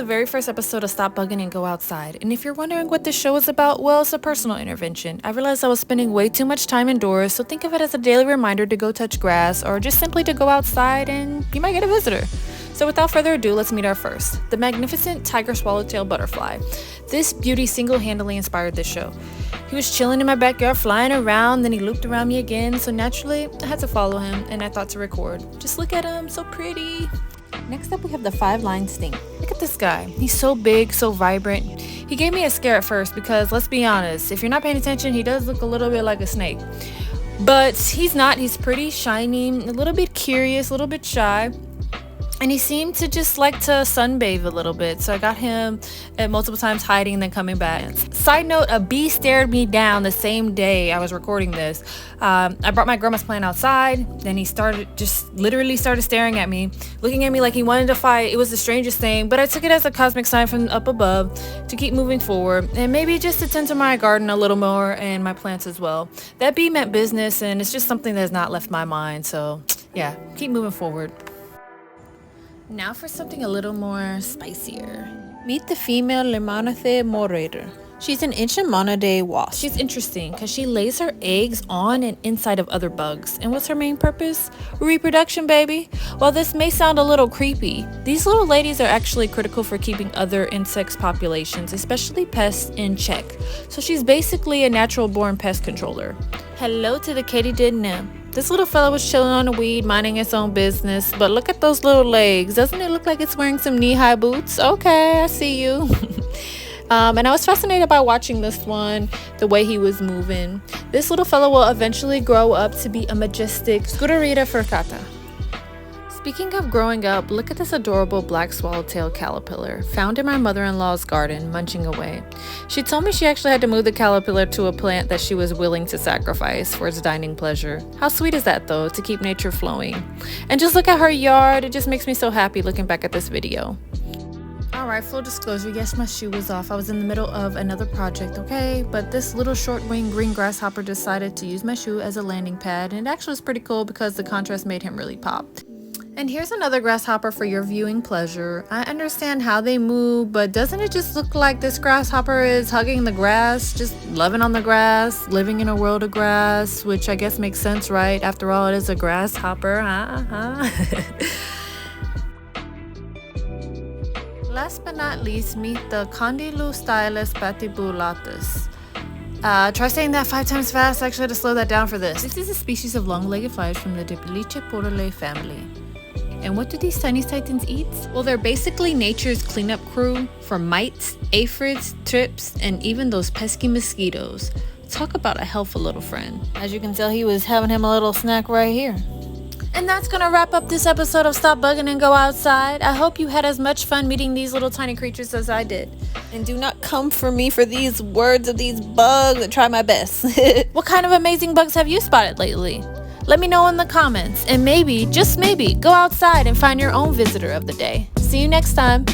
very first episode of Stop Buggin and Go Outside. And if you're wondering what this show is about, well, it's a personal intervention. I realized I was spending way too much time indoors, so think of it as a daily reminder to go touch grass or just simply to go outside and you might get a visitor. So without further ado, let's meet our first, the magnificent tiger swallowtail butterfly. This beauty single-handedly inspired this show. He was chilling in my backyard, flying around, then he looped around me again, so naturally I had to follow him and I thought to record. Just look at him, so pretty. Next up we have the 5-line stink. Look at this guy. He's so big, so vibrant. He gave me a scare at first because, let's be honest, if you're not paying attention, he does look a little bit like a snake. But he's not. He's pretty, shiny, a little bit curious, a little bit shy. And he seemed to just like to sunbathe a little bit. So I got him at multiple times hiding and then coming back. Side note, a bee stared me down the same day I was recording this. I brought my grandma's plant outside. Then he literally started staring at me, looking at me like he wanted to fight. It was the strangest thing, but I took it as a cosmic sign from up above to keep moving forward. And maybe just to tend to my garden a little more and my plants as well. That bee meant business and it's just something that has not left my mind. So yeah, keep moving forward. Now for something a little more spicier. Meet the female Limonathe morator. She's an Inchamonidae wasp. She's interesting because she lays her eggs on and inside of other bugs. And what's her main purpose? Reproduction, baby. While this may sound a little creepy, these little ladies are actually critical for keeping other insects populations, especially pests, in check. So she's basically a natural-born pest controller. Hello to the katydid nymph. This little fella was chilling on the weed, minding its own business, but look at those little legs. Doesn't it look like it's wearing some knee-high boots? Okay, I see you. And I was fascinated by watching this one, the way he was moving. This little fella will eventually grow up to be a majestic Scudorita furcata. Speaking of growing up, look at this adorable black swallowtail caterpillar found in my mother-in-law's garden, munching away. She told me she actually had to move the caterpillar to a plant that she was willing to sacrifice for its dining pleasure. How sweet is that though, to keep nature flowing? And just look at her yard, it just makes me so happy looking back at this video. Alright, full disclosure, yes, my shoe was off. I was in the middle of another project, okay? But this little short-winged green grasshopper decided to use my shoe as a landing pad, and it actually was pretty cool because the contrast made him really pop. And here's another grasshopper for your viewing pleasure. I understand how they move, but doesn't it just look like this grasshopper is hugging the grass, just loving on the grass, living in a world of grass, which I guess makes sense, right? After all, it is a grasshopper, Last but not least, meet the Condylostylus patibulatus. Try saying that 5 times fast. I actually had to slow that down for this. This is a species of long-legged flies from the Diplychoporulae family. And what do these tiny titans eat? Well, they're basically nature's cleanup crew for mites, aphids, thrips, and even those pesky mosquitoes. Talk about a helpful little friend. As you can tell, he was having him a little snack right here. And that's gonna wrap up this episode of Stop Buggin and Go Outside. I hope you had as much fun meeting these little tiny creatures as I did. And do not come for me for these words of these bugs. I try my best. What kind of amazing bugs have you spotted lately? Let me know in the comments, and maybe, just maybe, go outside and find your own visitor of the day. See you next time.